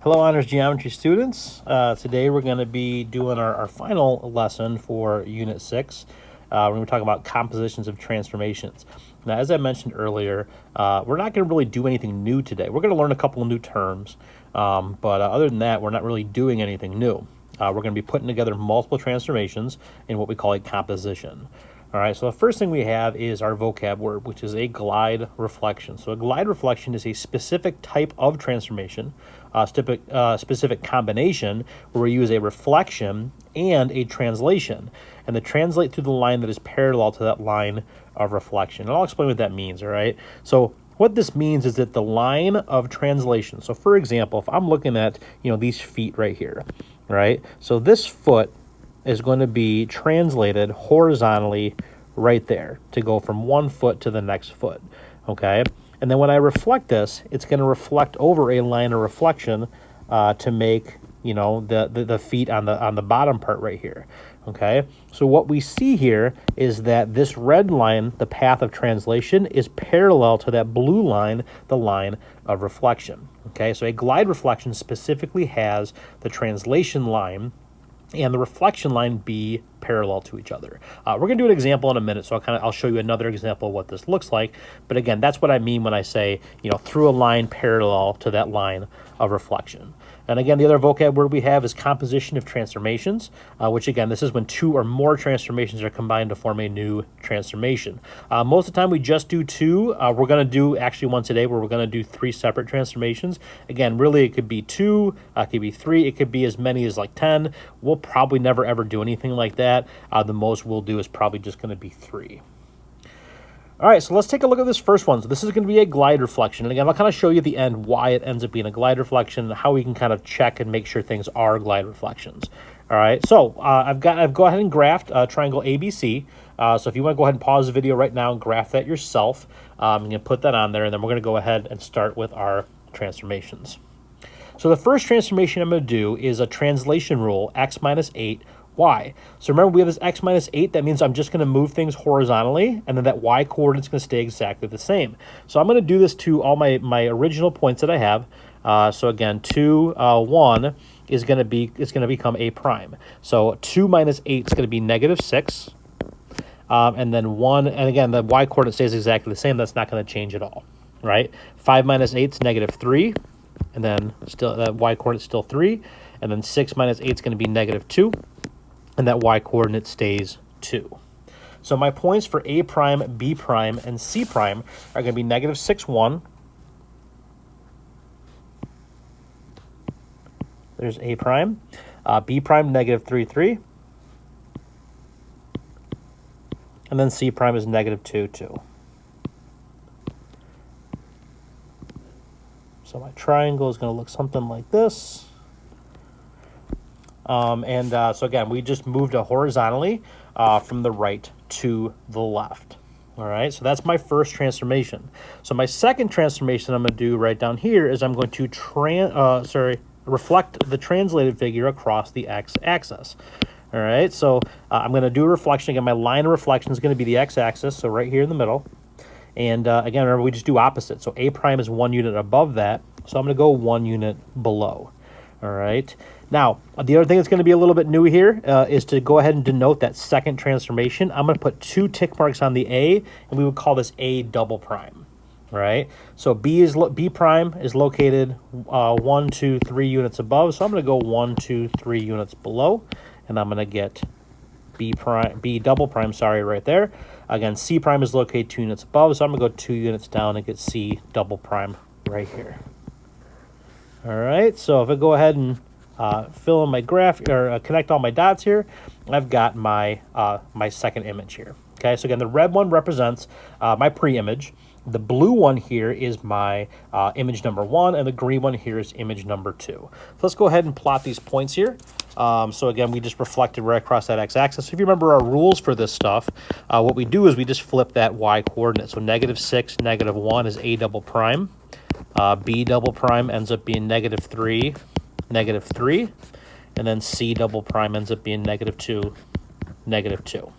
Hello, Honors Geometry students. Today we're going to be doing our final lesson for Unit 6. We're going to talk about compositions of transformations. Now, as I mentioned earlier, we're not going to really do anything new today. We're going to learn a couple of new terms, but other than that, we're not really doing anything new. We're going to be putting together multiple transformations in what we call a composition. All right, so the first thing we have is our vocab word, which is a glide reflection. So a glide reflection is a specific type of transformation, specific combination where we use a reflection and a translation, and they translate through the line that is parallel to that line of reflection. And I'll explain what that means, all right? So what this means is that the line of translation, so for example, if I'm looking at, these feet right here, right? So this foot is going to be translated horizontally right there to go from one foot to the next foot, okay? And then when I reflect this, it's going to reflect over a line of reflection to make, the feet on the bottom part right here, okay? So what we see here is that this red line, the path of translation, is parallel to that blue line, the line of reflection, okay? So a glide reflection specifically has the translation line and the reflection line be parallel to each other. We're going to do an example in a minute, so I'll show you another example of what this looks like. But again, that's what I mean when I say, through a line parallel to that line of reflection. And again, the other vocab word we have is composition of transformations, which again, this is when two or more transformations are combined to form a new transformation. Most of the time we just do two. We're going to do actually one today where we're going to do three separate transformations. Again, really it could be two, it could be three, it could be as many as like 10. We'll probably never ever do anything like that. The most we'll do is probably just going to be three. All right, so let's take a look at this first one. So this is going to be a glide reflection. And again, I'll kind of show you at the end why it ends up being a glide reflection and how we can kind of check and make sure things are glide reflections. All right, so I've go ahead and graphed triangle ABC. So if you want to go ahead and pause the video right now and graph that yourself, you can put that on there, and then we're going to go ahead and start with our transformations. So the first transformation I'm going to do is a translation rule, x minus 8, y. So remember, we have this x minus 8. That means I'm just going to move things horizontally, and then that y coordinate is going to stay exactly the same. So I'm going to do this to all my original points that I have. So again, 2, 1 is going to become a prime. So 2 minus 8 is going to be negative 6. And then 1, and again, the y coordinate stays exactly the same. That's not going to change at all, right? 5 minus 8 is negative 3. And then still that y coordinate is still 3. And then 6 minus 8 is going to be negative 2. And that y coordinate stays 2. So my points for A prime, B prime, and C prime are going to be negative 6, 1. There's A prime. B prime, negative 3, 3. And then C prime is negative 2, 2. So my triangle is going to look something like this. So again, we just moved horizontally from the right to the left. All right, so that's my first transformation. So my second transformation I'm going to do right down here is I'm going to reflect the translated figure across the x-axis. All right, so I'm going to do a reflection. Again, my line of reflection is going to be the x-axis, so right here in the middle. And again, remember, we just do opposite. So A prime is 1 unit above that, so I'm going to go 1 unit below. All right. Now, the other thing that's going to be a little bit new here is to go ahead and denote that second transformation. I'm going to put 2 tick marks on the A, and we would call this A double prime. All right. So B prime is located 1, 2, 3 units above. So I'm going to go 1, 2, 3 units below, and I'm going to get B double prime, right there. Again, C prime is located 2 units above, so I'm going to go 2 units down and get C double prime right here. All right, so if I go ahead and fill in my graph or connect all my dots here, I've got my my second image here. Okay, so again, the red one represents my pre-image. The blue one here is my image number 1, and the green one here is image number 2. So let's go ahead and plot these points here. So again, we just reflected right across that x-axis. So if you remember our rules for this stuff, what we do is we just flip that y coordinate. So negative 6, negative 1 is A double prime. B double prime ends up being negative 3, negative 3. And then C double prime ends up being negative 2, negative 2.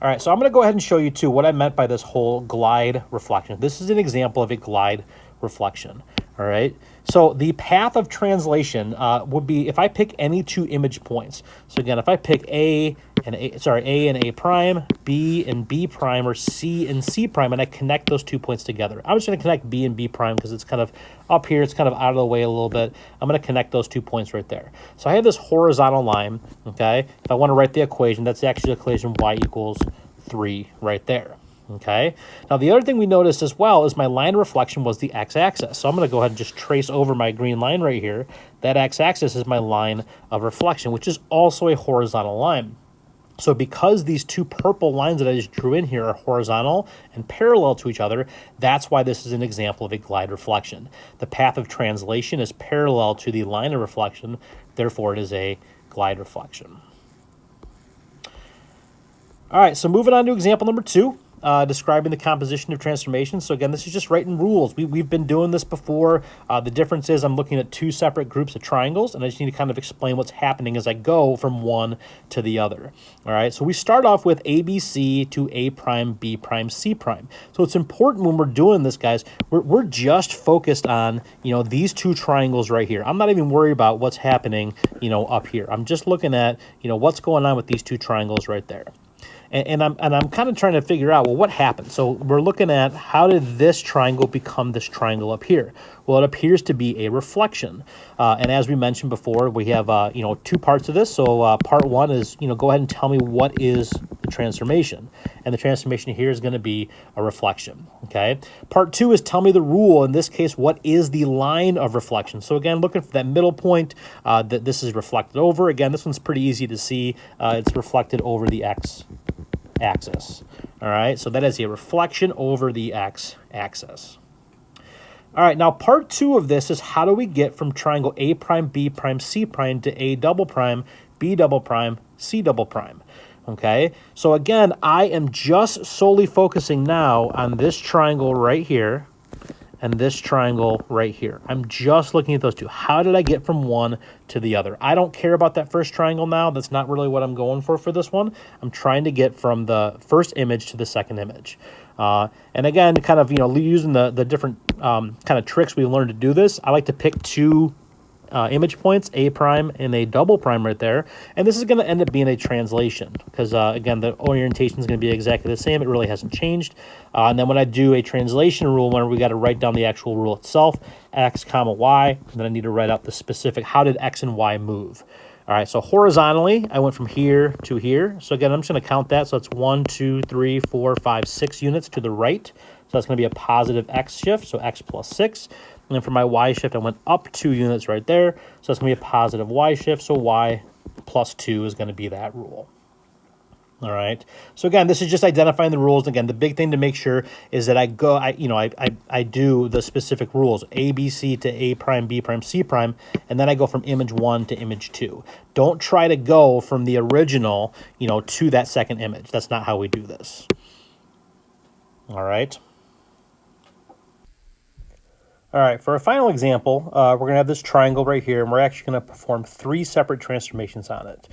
All right, so I'm going to go ahead and show you, too, what I meant by this whole glide reflection. This is an example of a glide reflection. All right. So the path of translation would be if I pick any two image points. So again, if I pick A and A prime, B and B prime, or C and C prime, and I connect those 2 points together. I'm just going to connect B and B prime because it's kind of up here. It's kind of out of the way a little bit. I'm going to connect those 2 points right there. So I have this horizontal line, okay? If I want to write the equation, that's actually the equation y equals 3 right there. Okay. Now, the other thing we noticed as well is my line of reflection was the x-axis. So I'm going to go ahead and just trace over my green line right here. That x-axis is my line of reflection, which is also a horizontal line. So because these two purple lines that I just drew in here are horizontal and parallel to each other, that's why this is an example of a glide reflection. The path of translation is parallel to the line of reflection. Therefore, it is a glide reflection. All right, so moving on to example number 2. Describing the composition of transformations. So again, this is just writing rules. We've been doing this before. The difference is I'm looking at 2 separate groups of triangles, and I just need to kind of explain what's happening as I go from one to the other. All right, so we start off with ABC to A prime, B prime, C prime. So it's important when we're doing this, guys, we're just focused on, these 2 triangles right here. I'm not even worried about what's happening, up here. I'm just looking at, what's going on with these 2 triangles right there. And I'm kind of trying to figure out, well, what happened? So we're looking at how did this triangle become this triangle up here? Well, it appears to be a reflection. And as we mentioned before, we have, 2 parts of this. So part 1 is, go ahead and tell me what is the transformation. And the transformation here is going to be a reflection, okay? Part 2 is tell me the rule. In this case, what is the line of reflection? So again, looking for that middle point that this is reflected over. Again, this one's pretty easy to see. It's reflected over the x-axis. All right, so that is a reflection over the x-axis. All right, now part 2 of this is how do we get from triangle A prime, B prime, C prime to A double prime, B double prime, C double prime. Okay, so again, I am just solely focusing now on this triangle right here and this triangle right here. I'm just looking at those 2. How did I get from one to the other? I don't care about that first triangle now. That's not really what I'm going for this one. I'm trying to get from the first image to the second image. And again, kind of, using the different kind of tricks we learned to do this, I like to pick 2 image points, A prime and A double prime right there. And this is going to end up being a translation because, again, the orientation is going to be exactly the same. It really hasn't changed. And then when I do a translation rule, when we got to write down the actual rule itself, x comma y, and then I need to write out the specific, how did x and y move? All right, so horizontally, I went from here to here. So again, I'm just going to count that. So it's 1, 2, 3, 4, 5, 6 units to the right. So that's going to be a positive x shift, so x plus 6. And then for my y shift, I went up 2 units right there. So that's going to be a positive y shift, so y plus 2 is going to be that rule. All right. So again, this is just identifying the rules. Again, the big thing to make sure is that I do the specific rules, A, B, C to A prime, B prime, C prime, and then I go from image 1 to image 2. Don't try to go from the original, to that second image. That's not how we do this. All right. All right, for a final example, we're going to have this triangle right here, and we're actually going to perform 3 separate transformations on it.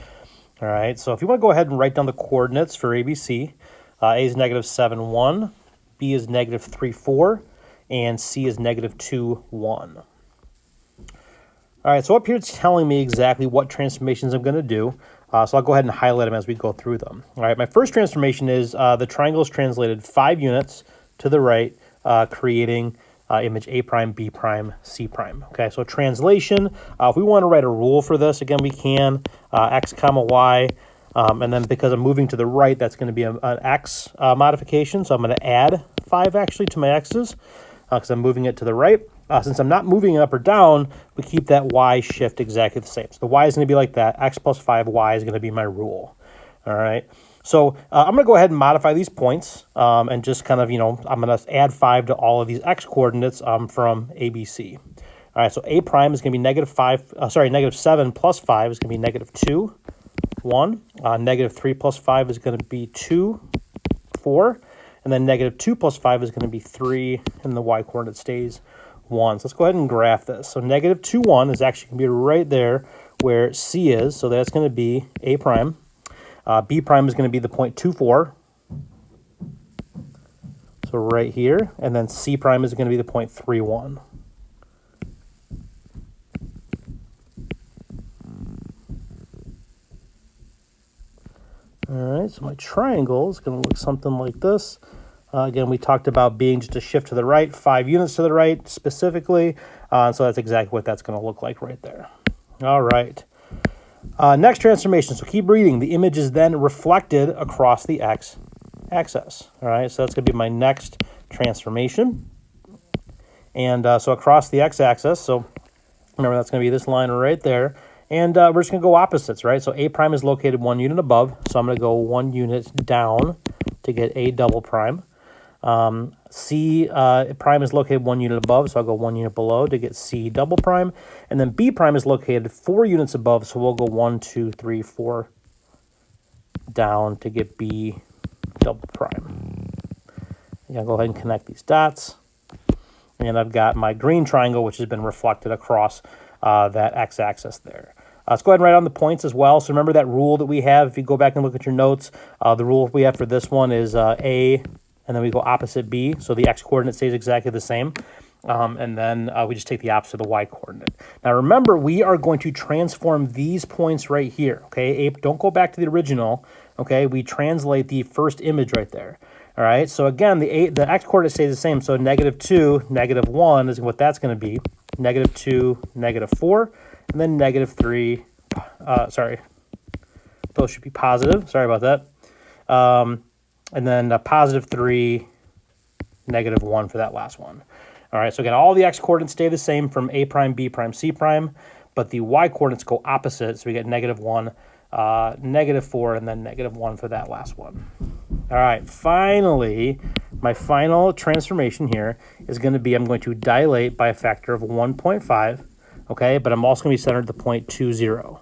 All right, so if you want to go ahead and write down the coordinates for ABC, A is negative 7, 1, B is negative 3, 4, and C is negative 2, 1. All right, so up here it's telling me exactly what transformations I'm going to do. So I'll go ahead and highlight them as we go through them. All right, my first transformation is the triangle is translated 5 units to the right, creating image A prime, B prime, C prime. Okay, so translation, if we want to write a rule for this, again, we can, x comma y, and then because I'm moving to the right, that's going to be an x modification, so I'm going to add 5 actually to my x's, because I'm moving it to the right. Since I'm not moving it up or down, we keep that y shift exactly the same. So the y is going to be like that, x plus 5, y is going to be my rule. All right. So I'm going to go ahead and modify these points and just kind of, I'm going to add 5 to all of these x coordinates from ABC. All right, so A prime is going to be negative 7 plus 5 is going to be negative 2, 1. Negative 3 plus 5 is going to be 2, 4. And then negative 2 plus 5 is going to be 3, and the y coordinate stays 1. So let's go ahead and graph this. So negative 2, 1 is actually going to be right there where C is. So that's going to be A prime. B prime is going to be the point 2, 4. So right here. And then C prime is going to be the point 3, 1. All right, so my triangle is going to look something like this. Again, we talked about being just a shift to the right, 5 units to the right specifically. So that's exactly what that's going to look like right there. All right. Next transformation. So keep reading. The image is then reflected across the x-axis. All right, so that's going to be my next transformation. And so across the x-axis, so remember that's going to be this line right there. And we're just going to go opposites, right? So A prime is located 1 unit above. So I'm going to go 1 unit down to get A double prime. C prime is located 1 unit above, so I'll go 1 unit below to get C double prime. And then B prime is located 4 units above, so we'll go 1, 2, 3, 4 down to get B double prime. I'm going to go ahead and connect these dots. And I've got my green triangle, which has been reflected across that x-axis there. Let's go ahead and write on the points as well. So remember that rule that we have. If you go back and look at your notes, the rule we have for this one is A, and then we go opposite B. So the x-coordinate stays exactly the same. And then we just take the opposite of the y-coordinate. Now remember, we are going to transform these points right here. Okay, don't go back to the original. Okay, we translate the first image right there. All right, so again, the x-coordinate stays the same. So -2, -1 is what that's going to be. -2, -4, and then -3. Those should be positive. Sorry about that. And then +3, -1 for that last one. All right, so again, all the x-coordinates stay the same from A prime, B prime, C prime, but the y-coordinates go opposite. So we get -1, -4, and then -1 for that last one. All right, finally, my final transformation here is going to be, I'm going to dilate by a factor of 1.5, okay? But I'm also going to be centered at the point 2, 0,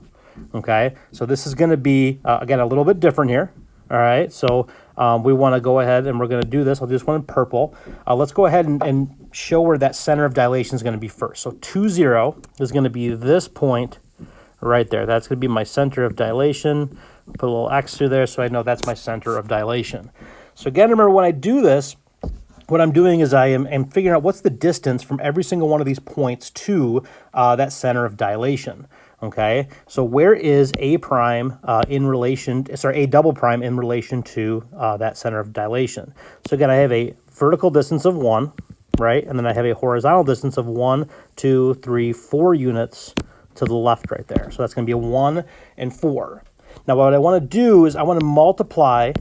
okay? So this is going to be, again, a little bit different here, all right? So we want to go ahead and we're going to do this. I'll do this one in purple. Let's go ahead and show where that center of dilation is going to be first. So 2, 0 is going to be this point right there. That's going to be my center of dilation. Put a little X through there so I know that's my center of dilation. So again, remember when I do this, what I'm doing is I am figuring out what's the distance from every single one of these points to that center of dilation. Okay, so where is A prime A double prime in relation to that center of dilation? So again, I have a vertical distance of 1, right? And then I have a horizontal distance of 1, 2, 3, 4 units to the left right there. So that's going to be a 1 and 4. Now what I want to do is I want to multiply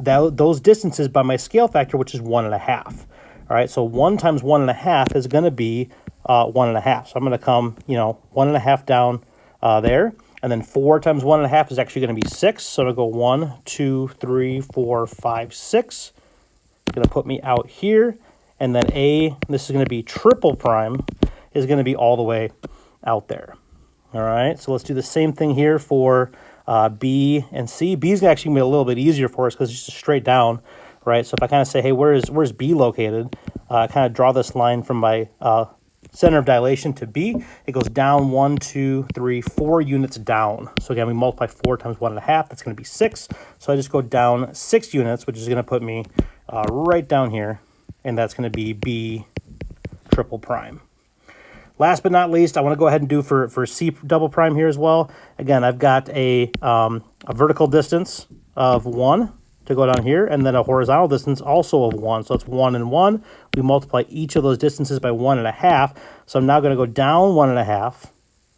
those distances by my scale factor, which is 1.5. All right, so 1 times 1.5 is going to be 1.5. So I'm going to come, 1.5 down there. And then 4 times 1.5 is actually going to be 6. So I'm going to go 1, 2, 3, 4, 5, 6. It's going to put me out here. And then this is going to be triple prime, is going to be all the way out there. All right, so let's do the same thing here for B and C. B is actually going to be a little bit easier for us because it's just straight down, right? So if I kind of say, hey, where's B located? I kind of draw this line from my center of dilation to B. It goes down 1, 2, 3, 4 units down. So again, we multiply 4 times 1.5. That's going to be 6. So I just go down 6 units, which is going to put me right down here. And that's going to be B triple prime. Last but not least, I want to go ahead and do for C double prime here as well. Again, I've got a vertical distance of 1 to go down here, and then a horizontal distance also of 1. So it's 1 and 1. We multiply each of those distances by 1.5. So I'm now going to go down 1.5,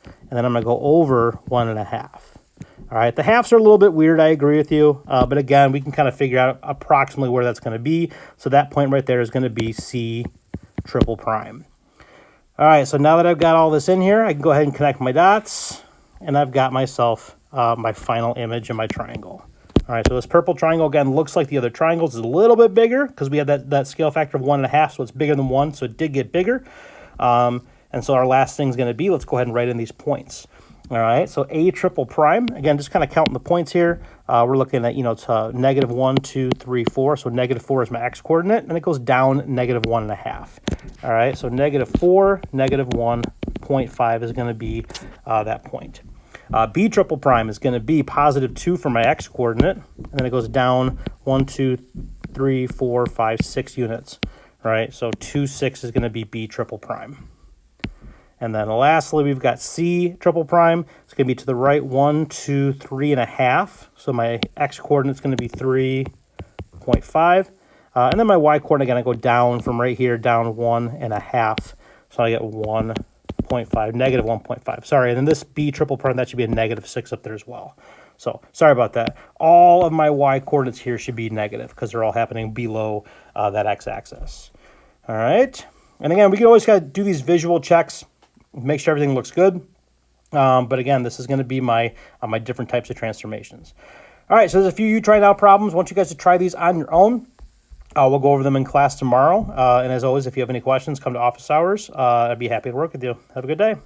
and then I'm going to go over 1.5. All right, the halves are a little bit weird, I agree with you. But again, we can kind of figure out approximately where that's going to be. So that point right there is going to be C triple prime. All right, so now that I've got all this in here, I can go ahead and connect my dots, and I've got myself my final image in my triangle. All right, so this purple triangle, again, looks like the other triangles. It's a little bit bigger because we have that scale factor of 1.5, so it's bigger than 1, so it did get bigger. And so our last thing is going to be, let's go ahead and write in these points. All right, so A triple prime, again, just kind of counting the points here. We're looking at, it's -1, 2, 3, 4. So -4 is my x-coordinate, and it goes down -1.5. All right, so -4, -1, 0.5 is going to be that point. B triple prime is going to be +2 for my x-coordinate, and then it goes down 1, 2, 3, 4, 5, 6 units. All right, so 2, 6 is going to be B triple prime. And then lastly, we've got C triple prime. It's going to be to the right 1, 2, 3.5. So my X coordinate is going to be 3.5. And then my Y coordinate, again, I go down from right here, down 1.5. So I get 1.5, negative 1.5. Sorry, and then this B triple prime, that should be a negative 6 up there as well. So sorry about that. All of my Y coordinates here should be negative because they're all happening below that X axis. All right. And again, we can always kind of do these visual checks, make sure everything looks good. But again, this is going to be my different types of transformations. All right, so there's a few you try out problems. I want you guys to try these on your own. We'll go over them in class tomorrow. And as always, if you have any questions, come to office hours. I'd be happy to work with you. Have a good day.